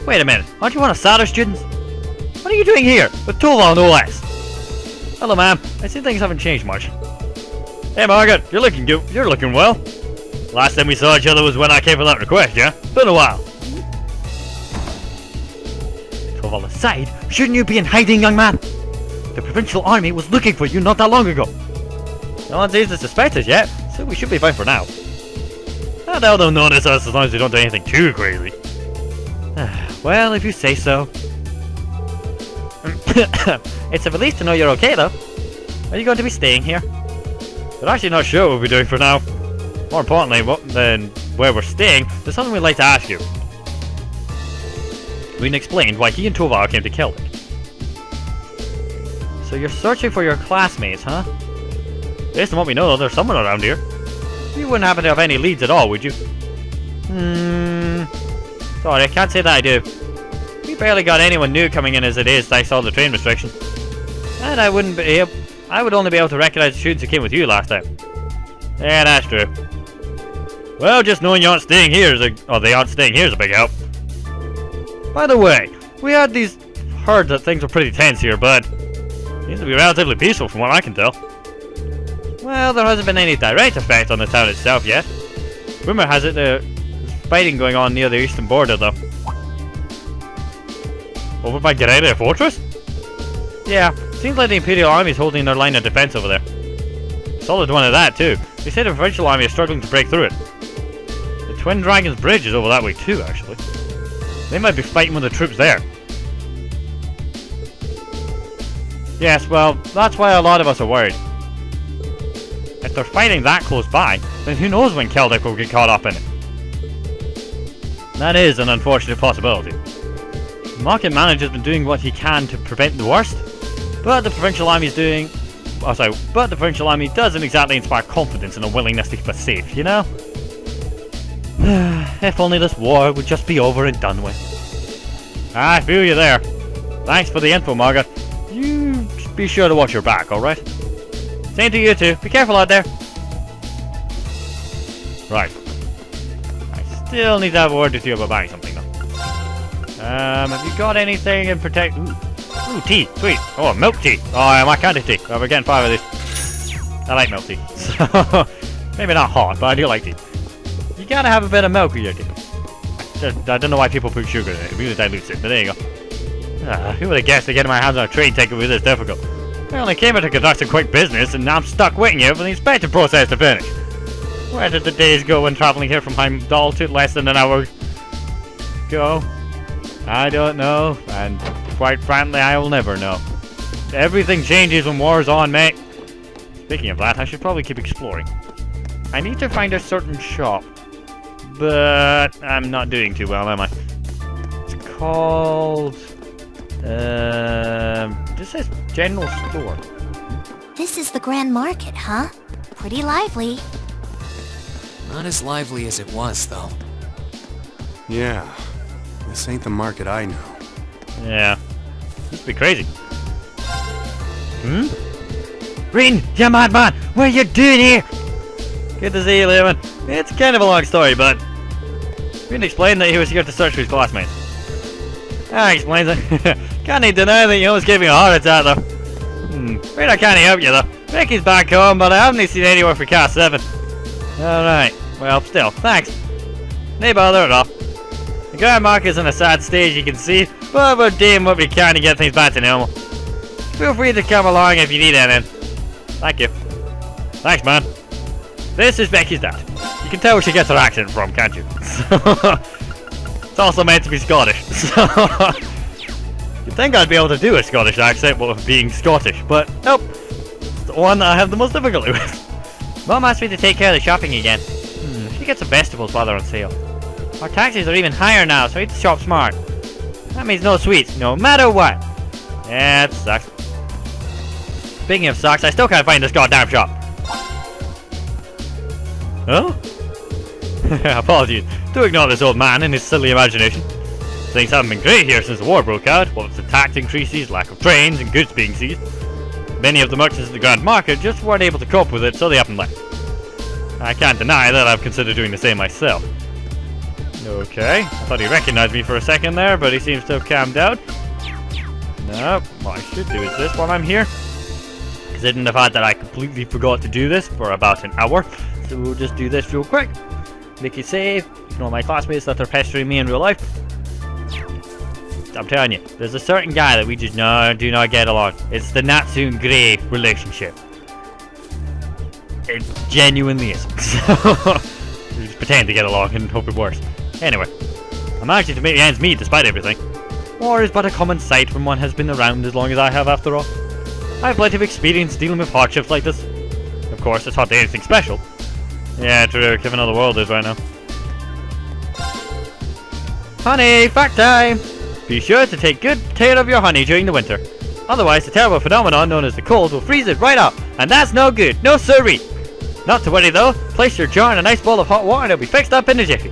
Wait a minute, aren't you one of Sarah's students? What are you doing here, with Toval no less? Hello ma'am, I see things haven't changed much. Hey Margaret, you're looking good, you're looking well. Last time we saw each other was when I came for that request, yeah? Been a while. Toval aside, shouldn't you be in hiding, young man? The provincial army was looking for you not that long ago. No one seems to suspect us yet, so we should be fine for now. I doubt they'll notice us as long as we don't do anything too crazy. Well, if you say so. It's a relief to know you're okay, though. Are you going to be staying here? We're actually not sure what we'll be doing for now. More importantly than where we're staying, there's something we'd like to ask you. Ween explained why he and Toval came to Celdic. So you're searching for your classmates, huh? Based on what we know, there's someone around here. You wouldn't happen to have any leads at all, would you? Sorry, I can't say that I do. We barely got anyone new coming in as it is, thanks to all the train restrictions. And I would only be able to recognize the students who came with you last time. Yeah, that's true. Well, just knowing you aren't staying here is they aren't staying here is a big help. By the way, we had heard that things were pretty tense here, but seems to be relatively peaceful from what I can tell. Well, there hasn't been any direct effect on the town itself yet. Rumor has it there's fighting going on near the eastern border, though. Over by Guerrero Fortress? Yeah, seems like the Imperial Army is holding their line of defense over there. Solid one of that, too. They say the provincial army is struggling to break through it. The Twin Dragons Bridge is over that way, too, actually. They might be fighting with the troops there. Yes, well, that's why a lot of us are worried. If they're fighting that close by, then who knows when Celdic will get caught up in it. That is an unfortunate possibility. The market manager has been doing what he can to prevent the worst, but the provincial army doesn't exactly inspire confidence and a willingness to keep us safe, you know? If only this war would just be over and done with. I feel you there. Thanks for the info, Margaret. You just be sure to watch your back, alright? Same to you too. Be careful out there. Right. I still need to have a word with you about buying something though. Have you got anything in protect? Ooh, tea. Sweet. Oh, milk tea. Oh, my kind of tea. Oh, we're getting 5 of these. I like milk tea. So, maybe not hot, but I do like tea. You gotta have a bit of milk with your tea. I don't know why people put sugar in it. It really dilutes it, but there you go. Who would have guessed that getting my hands on a train ticket was this difficult? I only came here to conduct some quick business, and now I'm stuck waiting here for the inspection process to finish. Where did the days go when traveling here from Heimdall to less than an hour ago? I don't know, and quite frankly, I will never know. Everything changes when war's on, mate. Speaking of that, I should probably keep exploring. I need to find a certain shop, but I'm not doing too well, am I? It's called... this says General Store. This is the Grand Market, huh? Pretty lively. Not as lively as it was, though. Yeah. This ain't the market I know. Yeah. Used to be crazy. Rin, you madman! What are you doing here? Good to see you, Lehman. It's kind of a long story, but... Rin explained that he was here to search for his classmates. That explains it. Can't deny that you almost gave me a heart attack, though. Afraid I can't help you, though. Ricky's back home, but I haven't seen anyone for Cast 7. Alright. Well, still, thanks. No bother at all. The Grand Market's in a sad stage, you can see, but we're doing what we can to get things back to normal. Feel free to come along if you need anything. Thank you. Thanks, man. This is Becky's dad. You can tell where she gets her accent from, can't you? It's also meant to be Scottish, so... You'd think I'd be able to do a Scottish accent while being Scottish, but nope. It's the one that I have the most difficulty with. Mom asked me to take care of the shopping again. She gets the vegetables while they're on sale. Our taxes are even higher now, so we need to shop smart. That means no sweets, no matter what. Yeah, it sucks. Speaking of sucks, I still can't find this goddamn shop. Oh? Apologies. Do ignore this old man and his silly imagination. Things haven't been great here since the war broke out. What with the tax increases, lack of trains, and goods being seized. Many of the merchants at the Grand Market just weren't able to cope with it, so they up and left. I can't deny that I've considered doing the same myself. Okay, I thought he recognized me for a second there, but he seems to have calmed down. Nope, what I should do is this while I'm here. Considering the fact that I completely forgot to do this for about an hour. So we'll just do this real quick. Make it save. Ignore my classmates that are pestering me in real life. I'm telling you, there's a certain guy that we just do not get along. It's the Natsu and Gray relationship. It genuinely is. So, we just pretend to get along and hope it works. Anyway, I'm managing to make ends meet despite everything. War is but a common sight when one has been around as long as I have after all. I have plenty of experience dealing with hardships like this. Of course, it's hardly anything special. Yeah, true, given how the world is right now. Honey, fact time! Be sure to take good care of your honey during the winter. Otherwise, the terrible phenomenon known as the cold will freeze it right up, and that's no good, no siree! Not to worry though, place your jar in a nice bowl of hot water and it'll be fixed up in a jiffy.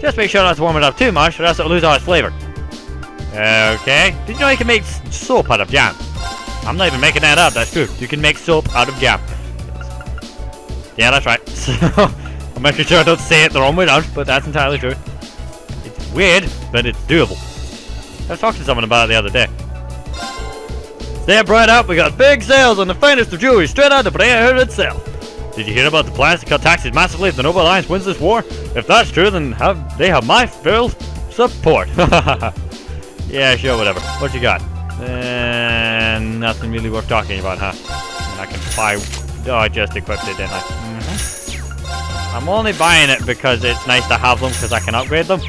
Just make sure not to warm it up too much or else it'll lose all its flavour. Okay, did you know you can make soap out of jam? I'm not even making that up, that's true. You can make soap out of jam. Yeah, that's right. So, I'm making sure I don't say it the wrong way around, but that's entirely true. It's weird, but it's doable. I was talking to someone about it the other day. Step right up, we got big sales on the finest of jewelry straight out of Brea itself. Did you hear about the plans to cut taxes massively if the Noble Alliance wins this war? If that's true, then they have my full support. Yeah, sure, whatever. What you got? Nothing really worth talking about, huh? And I can buy... Oh, I just equipped it, didn't I? I'm only buying it because it's nice to have them because I can upgrade them.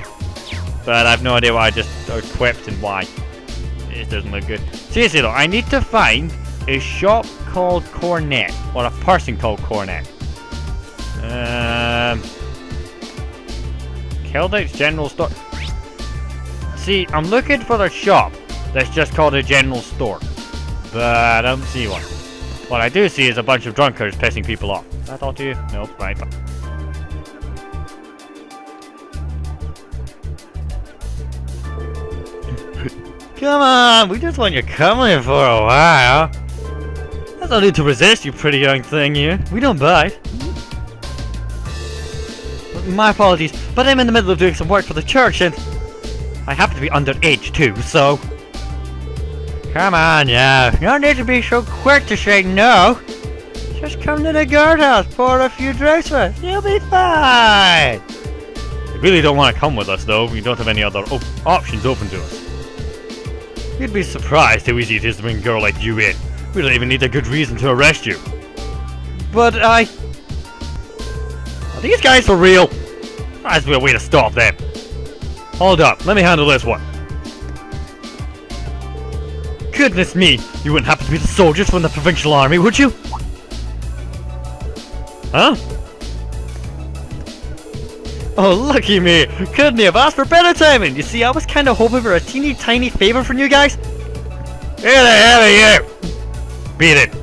But I have no idea what I just equipped and why. It doesn't look good. Seriously though, I need to find a shop called Cornet. Or a person called Cornet. Celdic's General Store. See, I'm looking for a shop that's just called a general store. But I don't see one. What I do see is a bunch of drunkards pissing people off. Did I talk to you? Nope, right. Come on, we just want you coming for a while. There's no need to resist, you pretty young thing here. We don't bite. My apologies, but I'm in the middle of doing some work for the church and I happen to be underage too, so... Come on now, no need to be so quick to say no. Just come to the guardhouse, pour a few drinks with us, you'll be fine. You really don't want to come with us though, we don't have any other options open to us. You'd be surprised how easy it is to bring a girl like you in. We don't even need a good reason to arrest you. But are these guys for real? There has to be a way to stop them. Hold up, let me handle this one. Goodness me, you wouldn't happen to be the soldiers from the provincial army, would you? Huh? Oh, lucky me! Couldn't have asked for better timing! You see, I was kinda hoping for a teeny tiny favor from you guys. Who the hell are you? Beat it!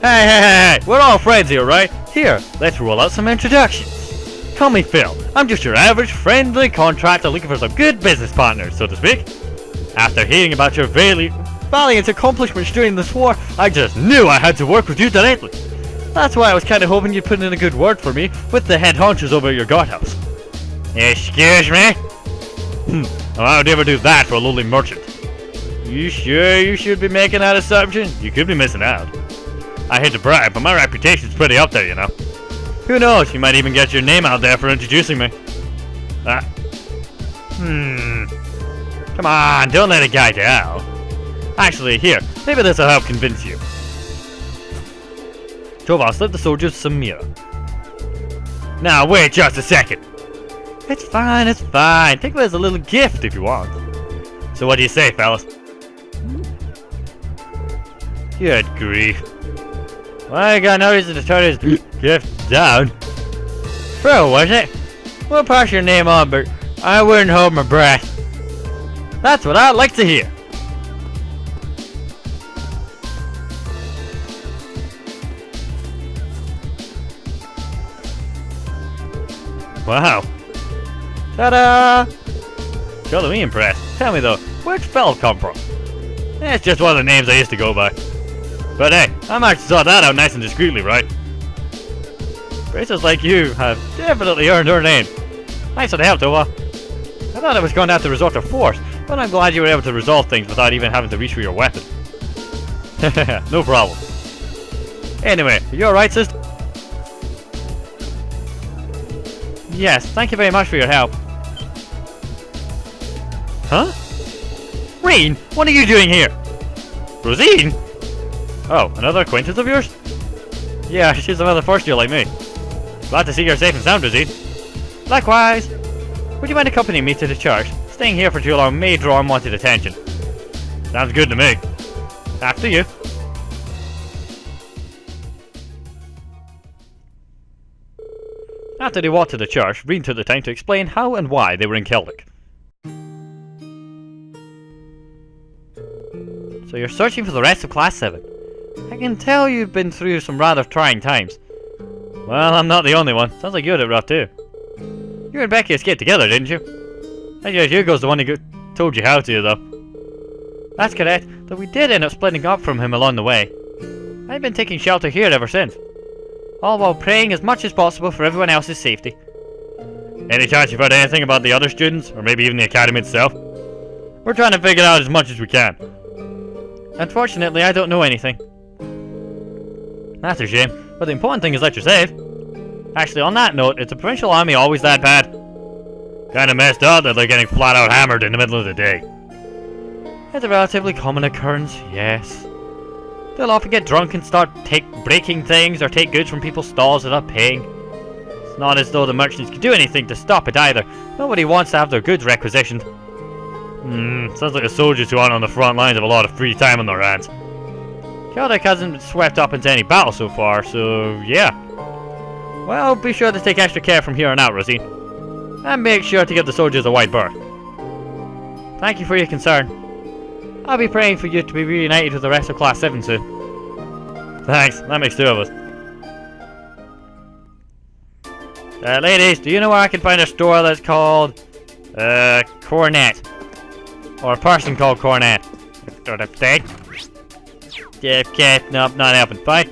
Hey, we're all friends here, right? Here, let's roll out some introductions. Call me Phil. I'm just your average, friendly contractor looking for some good business partners, so to speak. After hearing about your valiant accomplishments during this war, I just knew I had to work with you directly. That's why I was kinda hoping you'd put in a good word for me with the head honchos over at your guardhouse. Excuse me? Why would you ever do that for a lowly merchant? You sure you should be making that assumption? You could be missing out. I hate to brag, but my reputation's pretty up there, you know. Who knows, you might even get your name out there for introducing me. Come on, don't let a guy down. Actually, here, maybe this'll help convince you. Tova, slip the soldiers some mirror. Now, wait just a second. It's fine, it's fine. Think of it as a little gift if you want. So what do you say, fellas? Good grief. Well, I got no reason to turn his gift down. True, was it? We'll pass your name on, but I wouldn't hold my breath. That's what I'd like to hear. Wow. Ta-da! Surely me impressed. Tell me though, where'd Fell come from? It's just one of the names I used to go by. But hey, I managed to sort that out nice and discreetly, right? Bracers like you have definitely earned her name. Thanks for the help, Tova. I thought I was going to have to resort to force, but I'm glad you were able to resolve things without even having to reach for your weapon. No problem. Anyway, are you alright, sister? Yes, thank you very much for your help. Huh? Rain, what are you doing here? Rosine? Oh, another acquaintance of yours? Yeah, she's another first year like me. Glad to see you're safe and sound, Rosine. Likewise. Would you mind accompanying me to the church? Staying here for too long may draw unwanted attention. Sounds good to me. After you. After they walked to the church, Rean took the time to explain how and why they were in Celdic. So you're searching for the rest of Class 7. I can tell you've been through some rather trying times. Well, I'm not the only one. Sounds like you had it rough too. You and Becky escaped together, didn't you? I guess Hugo's the one who told you how to, though. That's correct, though we did end up splitting up from him along the way. I've been taking shelter here ever since. All while praying as much as possible for everyone else's safety. Any chance you've heard anything about the other students, or maybe even the academy itself? We're trying to figure out as much as we can. Unfortunately, I don't know anything. That's a shame, but the important thing is that you're safe. Actually, on that note, is the provincial army always that bad? Kinda messed up that they're getting flat out hammered in the middle of the day. It's a relatively common occurrence, yes. They'll often get drunk and start breaking things or take goods from people's stalls without paying. It's not as though the merchants can do anything to stop it either. Nobody wants to have their goods requisitioned. Sounds like the soldiers who aren't on the front lines have a lot of free time on their hands. Celdic hasn't been swept up into any battle so far, so yeah. Well, be sure to take extra care from here on out, Rosie. And make sure to give the soldiers a wide berth. Thank you for your concern. I'll be praying for you to be reunited with the rest of Class 7 soon. Thanks, that makes two of us. Ladies, do you know where I can find a store that's called, Cornet? Or a person called Cornet? Yeah, okay, nope, not helping. Fine.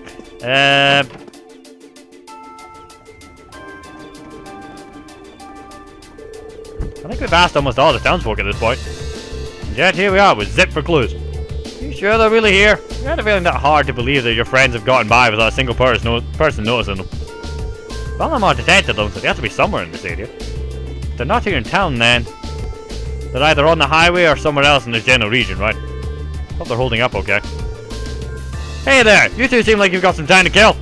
I think we've asked almost all the townsfolk at this point. And yet here we are with zip for clues. You sure they're really here? I had a feeling that hard to believe that your friends have gotten by without a single person noticing them. Well, I'm more detected them, so they have to be somewhere in this area. If they're not here in town then. They're either on the highway or somewhere else in this general region, right? Hope they're holding up okay. Hey there! You two seem like you've got some time to kill!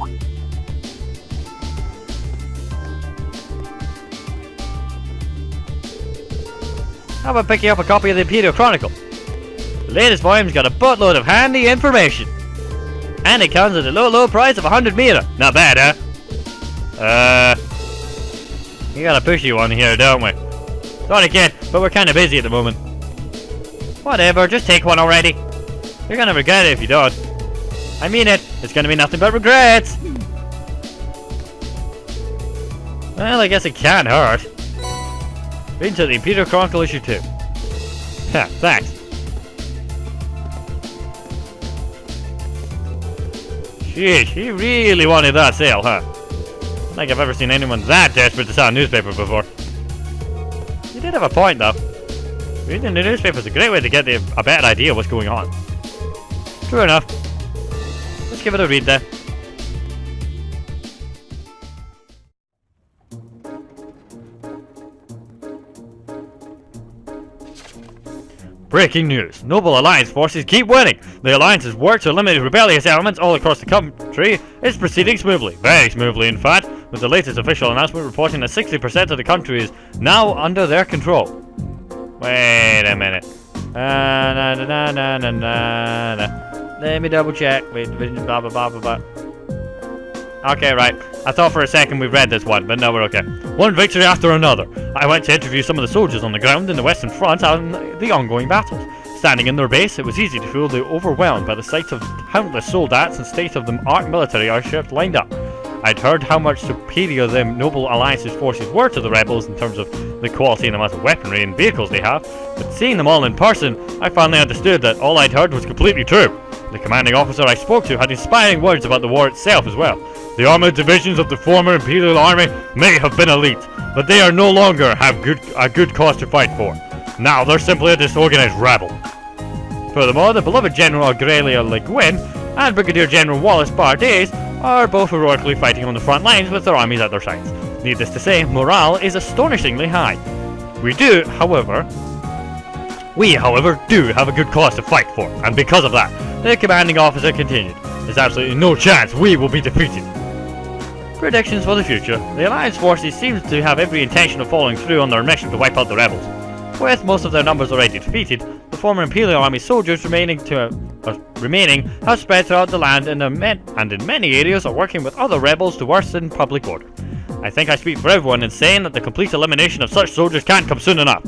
How about picking up a copy of the Imperial Chronicle? The latest volume's got a buttload of handy information. And it comes at a low price of 100 meter. Not bad, huh? We got a pushy one here, don't we? Sorry kid, but we're kinda busy at the moment. Whatever, just take one already. You're gonna regret it if you don't. I mean it, it's gonna be nothing but regrets. Well, I guess it can't hurt. Read to the Imperial Chronicle issue 2. Ha, thanks. Sheesh, he really wanted that sale, huh? I don't think I've ever seen anyone that desperate to sell a newspaper before. You did have a point, though. Reading the newspaper is a great way to get a better idea of what's going on. True enough. Let's give it a read then. Breaking news. Noble Alliance forces keep winning. The Alliance's work to eliminate rebellious elements all across the country is proceeding smoothly. Very smoothly, in fact, with the latest official announcement reporting that 60% of the country is now under their control. Wait a minute. Let me double check. Wait, blah, blah, blah, blah, blah. Okay, right. I thought for a second we read this one, but no, we're okay. One victory after another. I went to interview some of the soldiers on the ground in the Western Front on the ongoing battles. Standing in their base, it was easy to feel overwhelmed by the sight of countless soldats and state-of-the-art military airships lined up. I'd heard how much superior the Noble Alliance's forces were to the rebels in terms of the quality and amount of weaponry and vehicles they have, but seeing them all in person, I finally understood that all I'd heard was completely true. The commanding officer I spoke to had inspiring words about the war itself as well. The armored divisions of the former Imperial Army may have been elite, but they are no longer have a good cause to fight for. Now they're simply a disorganized rabble. Furthermore, the beloved General Aurelia Le Guin and Brigadier General Wallace Bardes are both heroically fighting on the front lines with their armies at their sides. Needless to say, morale is astonishingly high. We, however, do have a good cause to fight for, and because of that, the commanding officer continued, there's absolutely no chance we will be defeated. Predictions for the future. The Alliance forces seem to have every intention of following through on their mission to wipe out the rebels. With most of their numbers already defeated, the former Imperial Army soldiers remaining have spread throughout the land and in many areas are working with other rebels to worsen public order. I think I speak for everyone in saying that the complete elimination of such soldiers can't come soon enough.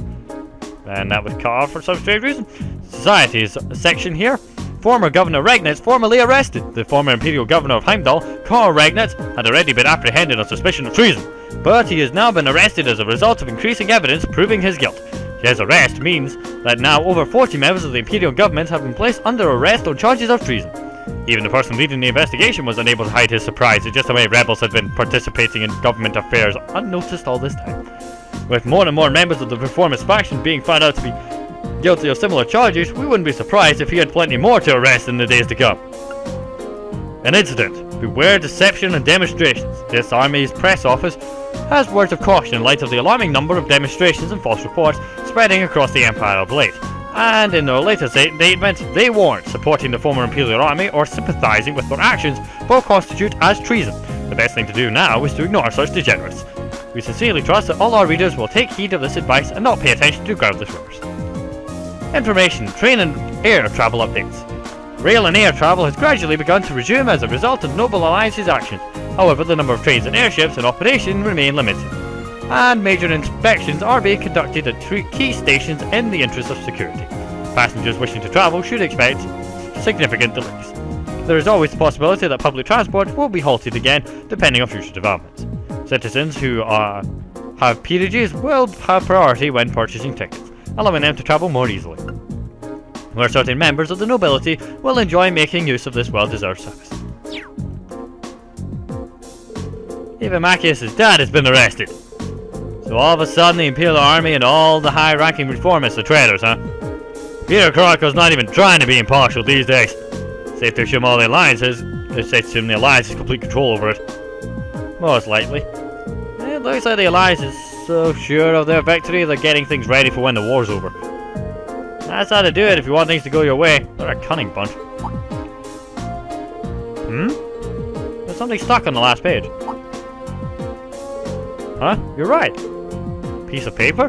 And that was cut off for some strange reason. Societies section here. Former Governor Regnitz formally arrested. The former Imperial Governor of Heimdall, Karl Regnitz, had already been apprehended on suspicion of treason, but he has now been arrested as a result of increasing evidence proving his guilt. His arrest means that now over 40 members of the Imperial government have been placed under arrest on charges of treason. Even the person leading the investigation was unable to hide his surprise at just the way rebels had been participating in government affairs unnoticed all this time. With more and more members of the reformist faction being found out to be guilty of similar charges, we wouldn't be surprised if he had plenty more to arrest in the days to come. An incident. Beware deception and demonstrations. This army's press office has words of caution in light of the alarming number of demonstrations and false reports spreading across the Empire of late. And in their latest statement, they warned supporting the former Imperial Army or sympathizing with their actions will constitute as treason. The best thing to do now is to ignore such degenerates. We sincerely trust that all our readers will take heed of this advice and not pay attention to groundless rumors. Information, train and air travel updates. Rail and air travel has gradually begun to resume as a result of Noble Alliance's actions. However, the number of trains and airships in operation remain limited, and major inspections are being conducted at key stations in the interest of security. Passengers wishing to travel should expect significant delays. There is always the possibility that public transport will be halted again, depending on future developments. Citizens who have peerages will have priority when purchasing tickets, allowing them to travel more easily, where certain members of the nobility will enjoy making use of this well-deserved service. Even Machias's dad has been arrested. So all of a sudden the Imperial Army and all the high-ranking reformists are traitors, huh? Peter Chronicle's not even trying to be impartial these days. Safe to assume all the Alliance has complete control over it. Most likely. It looks like the Alliance is so sure of their victory they're getting things ready for when the war's over. That's how to do it if you want things to go your way. They're a cunning bunch. There's something stuck on the last page. Huh? You're right. Piece of paper?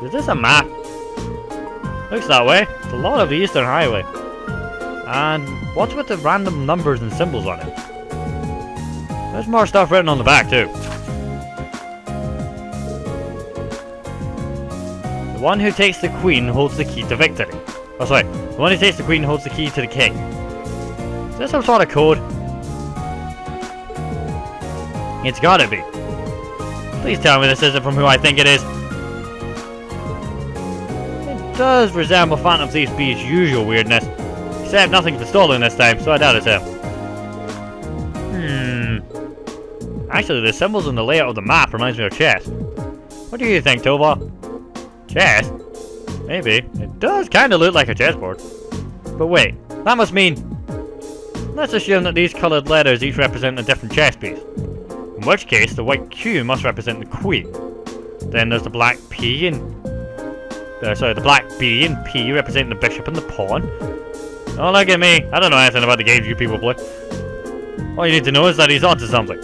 Is this a map? Looks that way. It's a lot of the Eastern Highway. And what's with the random numbers and symbols on it? There's more stuff written on the back too. The one who takes the queen holds the key to victory. Oh sorry, the one who takes the queen holds the key to the king. Is this some sort of code? It's gotta be. Please tell me this isn't from who I think it is. It does resemble Phantom Thief B's usual weirdness. Except nothing's been stolen this time, so I doubt it's him. Actually, the symbols and the layout of the map reminds me of chess. What do you think, Tova? Chess? Maybe. It does kinda look like a chessboard. But wait, that must mean... Let's assume that these coloured letters each represent a different chess piece. In which case, the white Q must represent the queen. Then there's the black P and... the black B and P representing the bishop and the pawn. Don't look at me, I don't know anything about the games you people play. All you need to know is that he's onto something.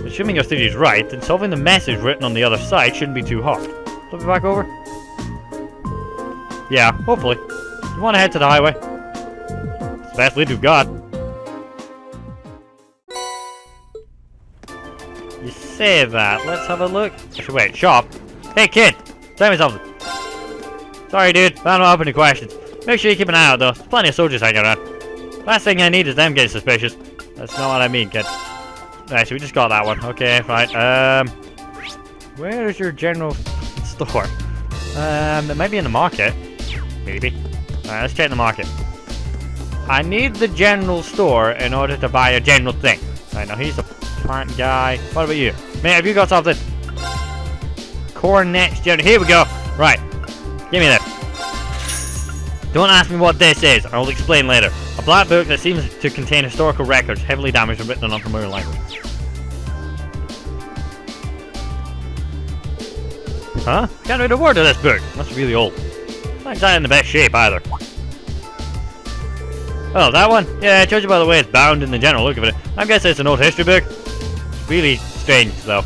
Assuming your theory is right, then solving the message written on the other side shouldn't be too hard. Flip it back over? Yeah, hopefully. You want to head to the highway? It's the best lead we've got. You say that, let's have a look. Actually, wait, shop. Hey kid, tell me something. Sorry dude, I don't have any questions. Make sure you keep an eye out though, there's plenty of soldiers hanging around. Last thing I need is them getting suspicious. That's not what I mean, kid. Actually, we just got that one. Okay, right. Where is your general store? It might be in the market. Maybe. Alright, let's check the market. I need the general store in order to buy a general thing. Right, now he's a plant guy. What about you? Mate, have you got something? Cornet's general. Here we go. Right. Give me that. Don't ask me what this is. I will explain later. A black book that seems to contain historical records, heavily damaged and written in unfamiliar language. Huh? Can't read a word of this book. That's really old. Not exactly in the best shape either. Oh, that one? Yeah, judging by the way it's bound in the general look of it, I'm guessing it's an old history book. It's really strange, though.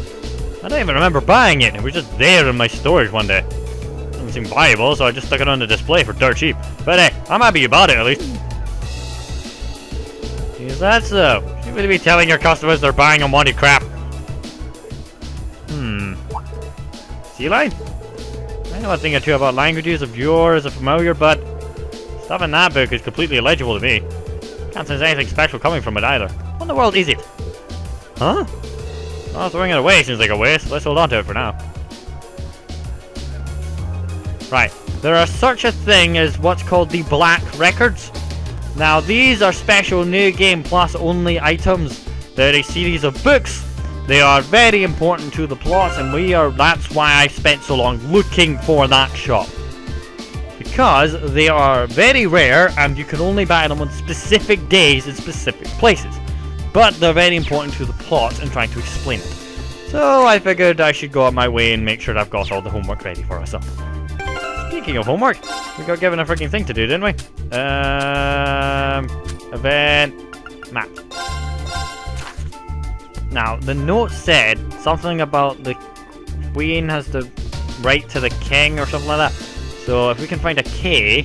I don't even remember buying it. It was just there in my storage one day. It didn't seem valuable, so I just stuck it on the display for dirt cheap. But hey, I'm happy you bought it at least. Is that so? You should really be telling your customers they're buying unwanted crap. Sea line? I know a thing or two about languages of yours are familiar, but stuff in that book is completely illegible to me. Can't sense anything special coming from it either. What in the world is it? Huh? Oh, throwing it away seems like a waste. Let's hold on to it for now. Right. There are such a thing as what's called the Black Records. Now, these are special New Game Plus only items. They're a series of books. They are very important to the plots, and that's why I spent so long looking for that shop. Because they are very rare, and you can only buy them on specific days in specific places. But they're very important to the plot and trying to explain it. So I figured I should go out my way and make sure I've got all the homework ready for us. Speaking of homework, we got given a freaking thing to do, didn't we? Event map. Now, the note said something about the queen has the right to the king or something like that. So if we can find a K,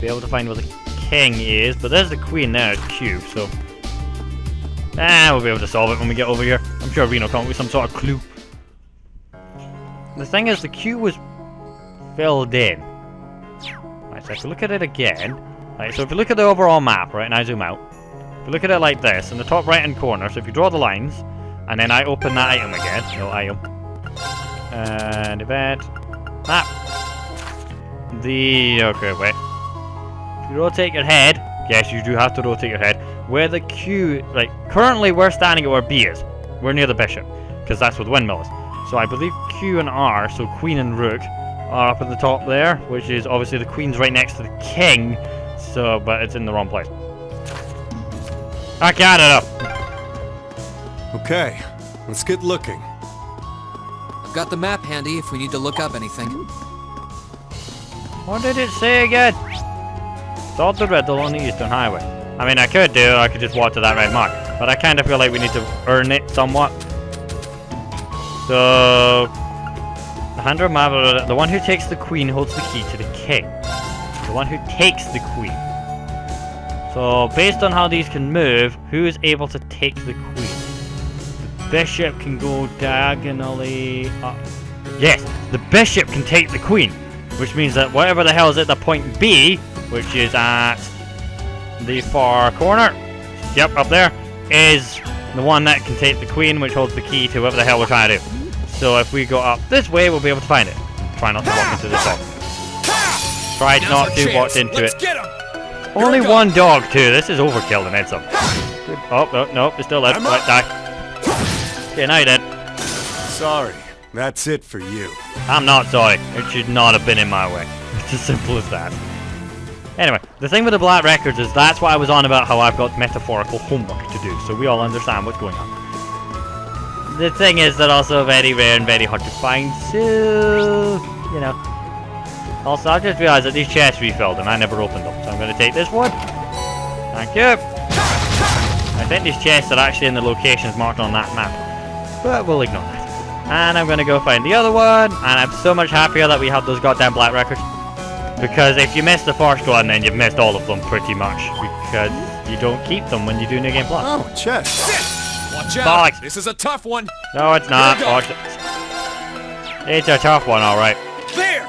be able to find where the king is. But there's the queen there, it's Q, so... we'll be able to solve it when we get over here. I'm sure Reno come up with some sort of clue. The thing is, the Q was filled in. Right, so if you look at it again... Right, so if you look at the overall map, right, and I zoom out. If you look at it like this, in the top right-hand corner, so if you draw the lines, and then I open that item again, no item, and event, map, okay, wait, if you rotate your head, yes, you do have to rotate your head, where the Q, like, currently we're standing at where B is, we're near the bishop, because that's where the windmill is, so I believe Q and R, so queen and rook, are up at the top there, which is obviously the queen's right next to the king, so, but it's in the wrong place. I got it up. Okay, let's get looking. I've got the map handy if we need to look up anything. What did it say again? Solve the riddle on the Eastern Highway. I mean, I could just walk to that red mark, but I kind of feel like we need to earn it somewhat. So, the hand of map, the one who takes the queen holds the key to the king. The one who takes the queen. So, based on how these can move, who is able to take the queen? The bishop can go diagonally up. Yes, the bishop can take the queen, which means that whatever the hell is at the point B, which is at the far corner, yep, up there, is the one that can take the queen, which holds the key to whatever the hell we're trying to do. So if we go up this way, we'll be able to find it. Try not to walk into the top. Try not to walk into it. Only one dog, too. This is overkill and then some. Oh, no, it's still there. Right, die. Okay, now you're dead. Sorry, that's it for you. I'm not sorry. It should not have been in my way. It's as simple as that. Anyway, the thing with the Black Records is that's what I was on about, how I've got metaphorical homework to do, so we all understand what's going on. The thing is they're also very rare and very hard to find, so, you know. Also, I just realized that these chests refilled and I never opened them, so I'm going to take this one. Thank you. I think these chests are actually in the locations marked on that map, but we'll ignore that. And I'm going to go find the other one, and I'm so much happier that we have those goddamn Black Records. Because if you miss the first one, then you've missed all of them pretty much, because you don't keep them when you do New Game Plus. Oh, chest. Watch out! Bollocks. This is a tough one. No, it's not. It's a tough one, alright. There!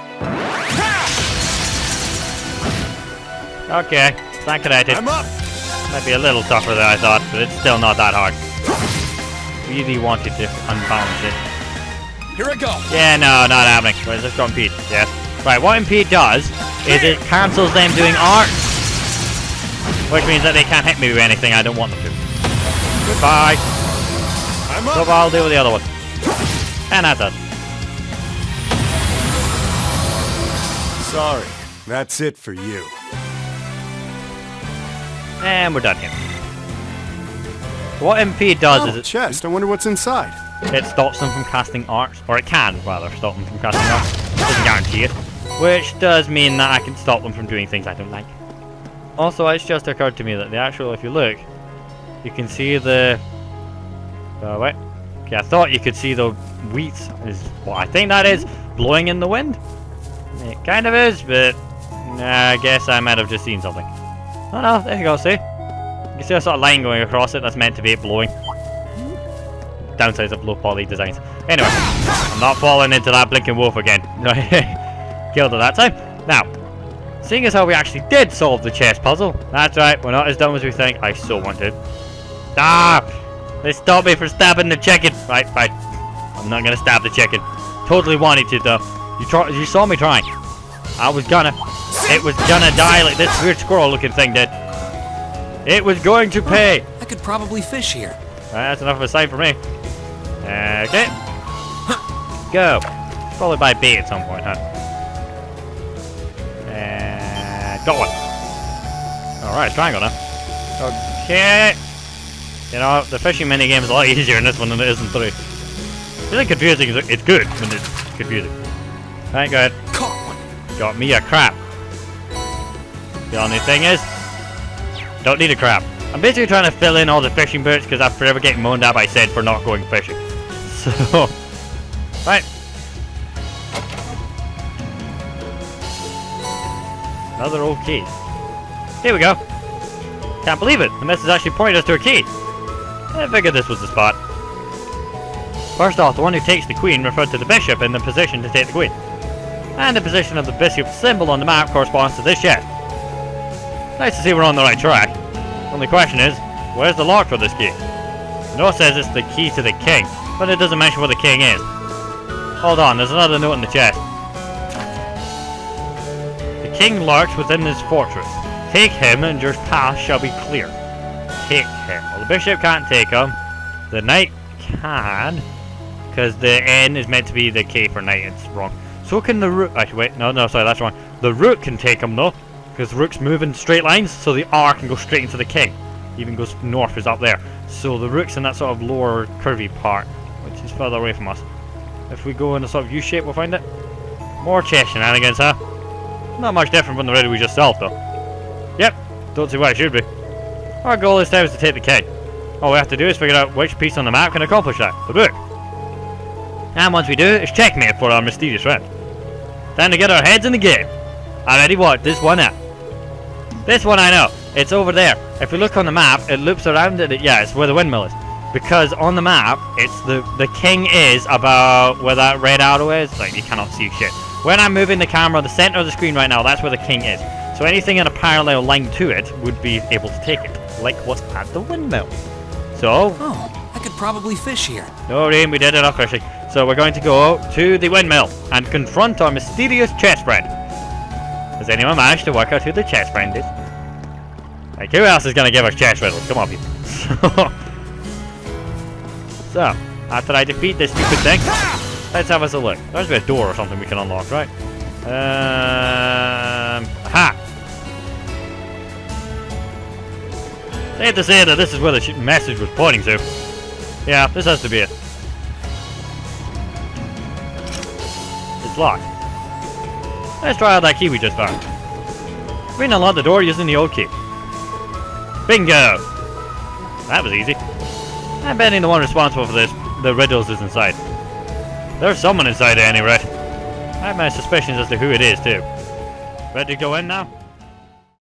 Okay, stand connected. I'm up! Might be a little tougher than I thought, but it's still not that hard. Really wanted to unbalance it. Here I go! Yeah, no, not happening. Wait, let's go impede. Yes. Right, what impede does is it cancels them doing art, which means that they can't hit me with anything I don't want them to. Goodbye. So I'll deal with the other one. And that's it. Sorry, that's it for you. And we're done here. What MP does is Chest. I wonder what's inside. it stops them from casting arts, or it can rather stop them from casting arts. Doesn't guarantee it, which does mean that I can stop them from doing things I don't like. Also, it's just occurred to me that the actual, if you look, you can see the. Wait. Okay, I thought you could see the wheat is what I think that is blowing in the wind. It kind of is, but I guess I might have just seen something. Oh no, there you go. See, you can see a sort of line going across it. That's meant to be it blowing. Downsides of low poly designs. Anyway, I'm not falling into that blinking wolf again. Killed it that time. Now, seeing as how we actually did solve the chess puzzle, that's right, we're not as dumb as we think. I so wanted. Ah! They stopped me from stabbing the chicken. Right. I'm not gonna stab the chicken. Totally wanted to though. You saw me trying. I was gonna. It was gonna die like this weird squirrel-looking thing did. It was going to pay. I could probably fish here. Right, that's enough of a sign for me. Okay. Go. Probably buy bait at some point, huh? And got one. Alright, triangle now. Okay. You know, the fishing minigame is a lot easier in this one than it is in 3. It's really confusing. It's good when it's confusing. Right, go ahead. Caught one. Got me a crab. The only thing is, don't need a crab. I'm basically trying to fill in all the fishing boats because I'm forever getting moaned at by Sid for not going fishing. So, right. Another old key. Here we go. Can't believe it. The message actually pointed us to a key. I figured this was the spot. First off, the one who takes the queen referred to the bishop in the position to take the queen. And the position of the bishop symbol on the map corresponds to this chest. Nice to see we're on the right track. Only question is, where's the lock for this key? The note says it's the key to the king, but it doesn't mention where the king is. Hold on, there's another note in the chest. The king lurks within this fortress. Take him and your path shall be clear. Take him. Well, the bishop can't take him. The knight can, because the N is meant to be the K for knight. It's wrong. So can the rook. Actually, wait, no, sorry, that's wrong. The rook can take him though, because rooks move in straight lines, so the R can go straight into the king. Even goes north is up there. So the rook's in that sort of lower curvy part, which is further away from us. If we go in a sort of U shape, we'll find it. More chess shenanigans, huh? Not much different from the riddle we just solved though. Yep, don't see why it should be. Our goal this time is to take the king. All we have to do is figure out which piece on the map can accomplish that. The book. And once we do, it's checkmate for our mysterious friend. Time to get our heads in the game. Already what? This one out. This one I know. It's over there. If we look on the map, it loops around it. Yeah, it's where the windmill is. Because on the map, it's the king is about where that red arrow is. Like, you cannot see shit. When I'm moving the camera, the center of the screen right now, that's where the king is. So anything in a parallel line to it would be able to take it. Like what's at the windmill. So... Oh, I could probably fish here. No, Rain, we did enough fishing. So we're going to go to the windmill and confront our mysterious chest friend. Has anyone managed to work out who the chest friend is? Like, who else is going to give us chest riddles? Come on, people. So, after I defeat this stupid thing, let's have us a look. There's a door or something we can unlock, right? Aha! Safe to say that this is where the message was pointing to. Yeah, this has to be it. It's locked. Let's try out that key we just found. We can unlock the door using the old key. Bingo! That was easy. I'm betting the one responsible for this, the riddles, is inside. There's someone inside at any rate. I have my suspicions as to who it is too. Ready to go in now?